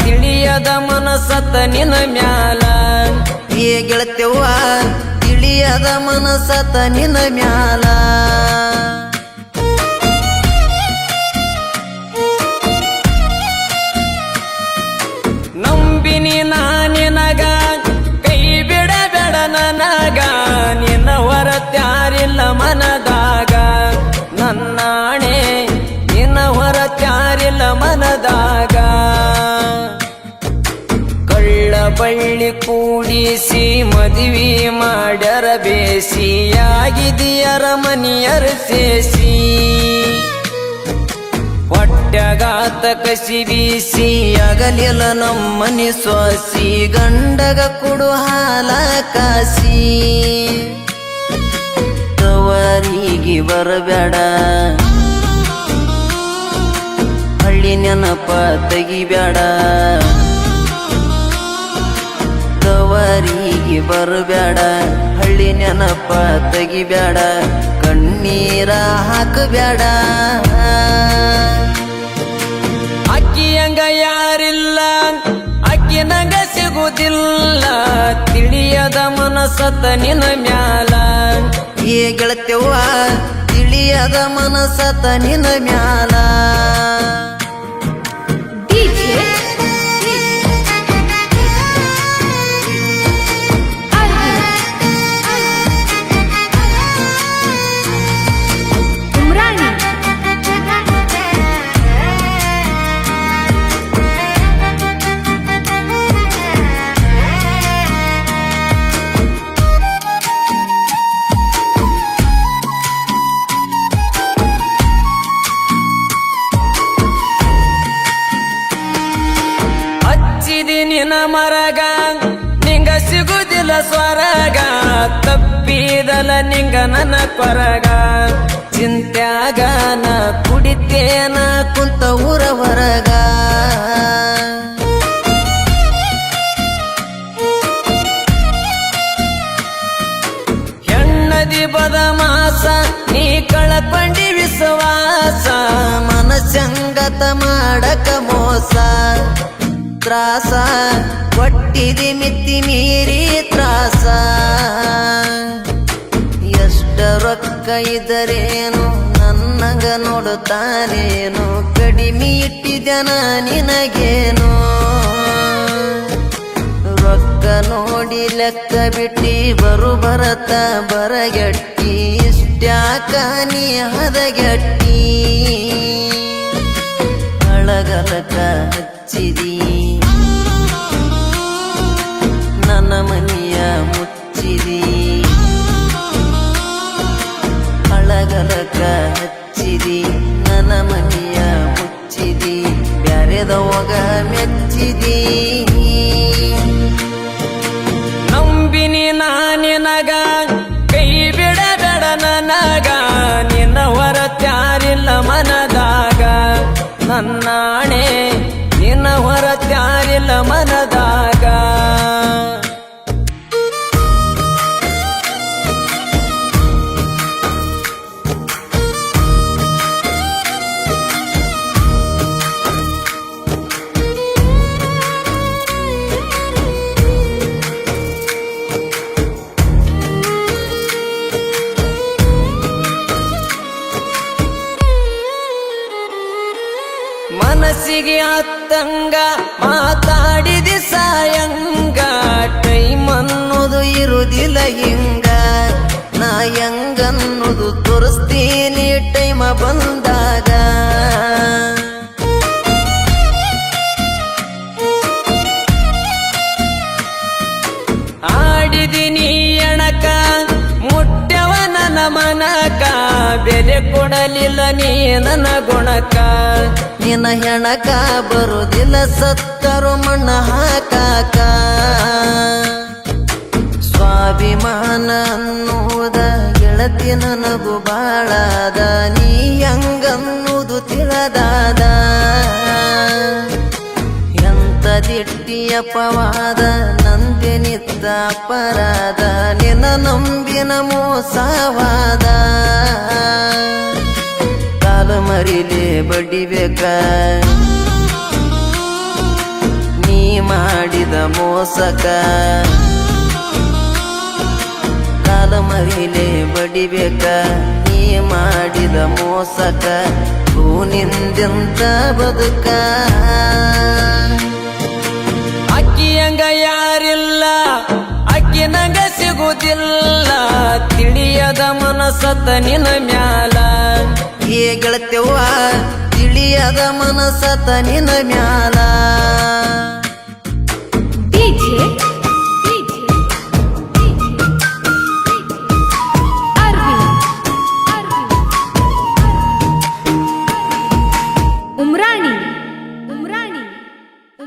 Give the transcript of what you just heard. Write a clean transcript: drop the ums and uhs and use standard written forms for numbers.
ತಿಳಿಯದ ಮನಸತ ನಿನ ಮ್ಯಾಲ ಗೆಳತ್ಯವ್ವ ತಿಳಿಯದ ಮನಸತ ನಿನ ಮ್ಯಾಲ ನಂಬಿನಿ ನಾನಿನಗ ಕೈ ಬಿಡಬೇಡ ನನಗ ನಿನ್ನ ಹೊರತ್ಯಾರಿಲ್ಲ ಮನದಾಗ ನನ್ನಾಣೆ ನಿನ್ನ ಹೊರತ್ಯಾರಿಲ್ಲ ಮನದಾಗ ಬಳ್ಳಿ ಕೂಡಿಸಿ ಮದುವೆ ಮಾಡ್ಯರ ಬೇಸಿಯಾಗಿದೆಯರ ಮನಿಯರ ಸೇಸಿ ಹೊಟ್ಟೆಗಾತ ಕಸಿ ಬೀಸಿ ಆಗಲಿಲ್ಲ ನಮ್ಮನಿ ಸೊಸಿ ಗಂಡಗ ಕುಡು ಹಾಲ ಕಾಸಿ ತವರಿಗೆ ಬರಬೇಡ ಹಳ್ಳಿ ನೆನಪ ತೆಗಿಬೇಡ ತವರಿಗೆ ಬರಬೇಡ ಹಳ್ಳಿ ನೆನಪ ತೆಗಿಬೇಡ ಕಣ್ಣೀರ ಹಾಕಬೇಡ ಅಕ್ಕಿಯಂಗ ಯಾರಿಲ್ಲ ಅಕ್ಕಿ ನಂಗ ಸಿಗುದಿಲ್ಲ ತಿಳಿಯದ ಮನಸತ ನಿನ ಮ್ಯಾಲ ಗೆಳತ್ಯವ್ವ ತಿಳಿಯದ ಮನಸತ ನಿನ ಮ್ಯಾಲ ನಿನ ಮರಗ ನಿಂಗ ಸಿಗುದಿಲ್ಲ ಸ್ವರಗ ತಪ್ಪಿದಲ ನಿಂಗ ನನ್ನ ಕೊರಗ ಚಿಂತ್ಯಾಗ ನಾ ಕುಡಿತೇನ ಕುಂತ ಊರ ಹೊರಗ ಹೆಣ್ಣದಿ ಬದಮಾಸ ನೀ ಕಳಕೊಂಡಿ ವಿಶ್ವಾಸ ಮನಸ್ಸಂಗತ ಮಾಡಕ ಮೋಸ ತ್ರಾಸ ಒಟ್ಟಿದಿ ಮಿತಿ ಮೀರಿ ತ್ರಾಸ ಎಷ್ಟ ರೊಕ್ಕ ಇದ್ದರೇನು ನನ್ನಂಗ ನೋಡುತ್ತಾನೇನು ಕಡಿಮೆ ಇಟ್ಟಿದನ ನಿನಗೇನು ರೊಕ್ಕ ನೋಡಿ ಲೆಕ್ಕ ಬಿಟ್ಟಿ ಬರತ ಬರಗೆಟ್ಟಿ ಇಷ್ಟ್ಯಾಕ ನೀ ಹದಗೆಟ್ಟಿ ಅಳಗಲಕ ಹಚ್ಚಿದಿ ನನ್ನ ಮನೆಯ ಮುಚ್ಚಿದಿ ಅಳಗಲಕ ಹಚ್ಚಿದಿ ನನ್ನ ಮನೆಯ ಮುಚ್ಚಿದಿ ಬ್ಯಾರೆದವಾಗ ಮೆಚ್ಚಿದಿ ನಂಬಿನಿ ನಾನಿನಗ ಕೈ ಬಿಡಬೇಡ ನನಗ ನಿನ್ನ ಹೊರತ್ಯಾರಿಲ್ಲ ಮನದಾಗ ನನ್ನಾಣೆ ನಿನ್ನ ಹೊರತ್ಯಾರಿಲ್ಲ ಮನದಾಗ ಮನಸ್ಸಿಗೆ ಹತ್ತಂಗ ಮಾತಾಡಿದಿ ಸಾಯಂಗ ಟೈಮ್ ಅನ್ನೋದು ಇರುವುದಿಲ್ಲ ಹಿಂಗ ನಾ ಹೆಂಗನ್ನೋದು ತೋರಿಸ್ತೀನಿ ಟೈಮ ಬಂದಾಗ ಆಡಿದಿನಿ ಎಣಕ ಮುಟ್ಟವ ನನ್ನ ಮನಕ ಬೆಲೆ ಕೊಡಲಿಲ್ಲ ನೀ ನನ್ನ ಗುಣಕ ನಿನ್ನ ಹೆಣಕ ಬರುವುದಿಲ್ಲ ಸತ್ತರು ಮಣ್ಣ ಹಾಕಾಕ ಸ್ವಾಭಿಮಾನ ಅನ್ನುವುದ ಗೆಳ ಗೆಳತಿ ನನಗೂ ಬಾಳಾದ ನೀ ಹಂಗನ್ನುವುದು ತಿಳದಾದ ಎಂತ ದಿಟ್ಟಿಯಪವಾದ ನಂದೆ ನಿತ್ತ ಅಪರಾಧ ನಿನ್ನ ನಂಬಿನ ಮೋಸವಾದ ಕಾಲು ಮರಿಲೆ ಬಡಿಬೇಕ ನೀ ಮಾಡಿದ ಮೋಸಕ ಕಾಲು ಮರಿಲೆ ಬಡಿಬೇಕ ನೀ ಮಾಡಿದ ಮೋಸಕ ನಿಂದೆಂತ ಬದುಕ ಅಕ್ಕಿಯಂಗ ಯಾರಿಲ್ಲ ಅಕ್ಕಿ ನಂಗ ಸಿಗುದಿಲ್ಲ ತಿಳಿಯದ ಮನಸತ ನಿನ ಮ್ಯಾಲ ಏ ಗೆಳತ್ಯವ್ವ ತಿಳಿಯದ ಮನಸತ ನಿನ ಮ್ಯಾಲ DJ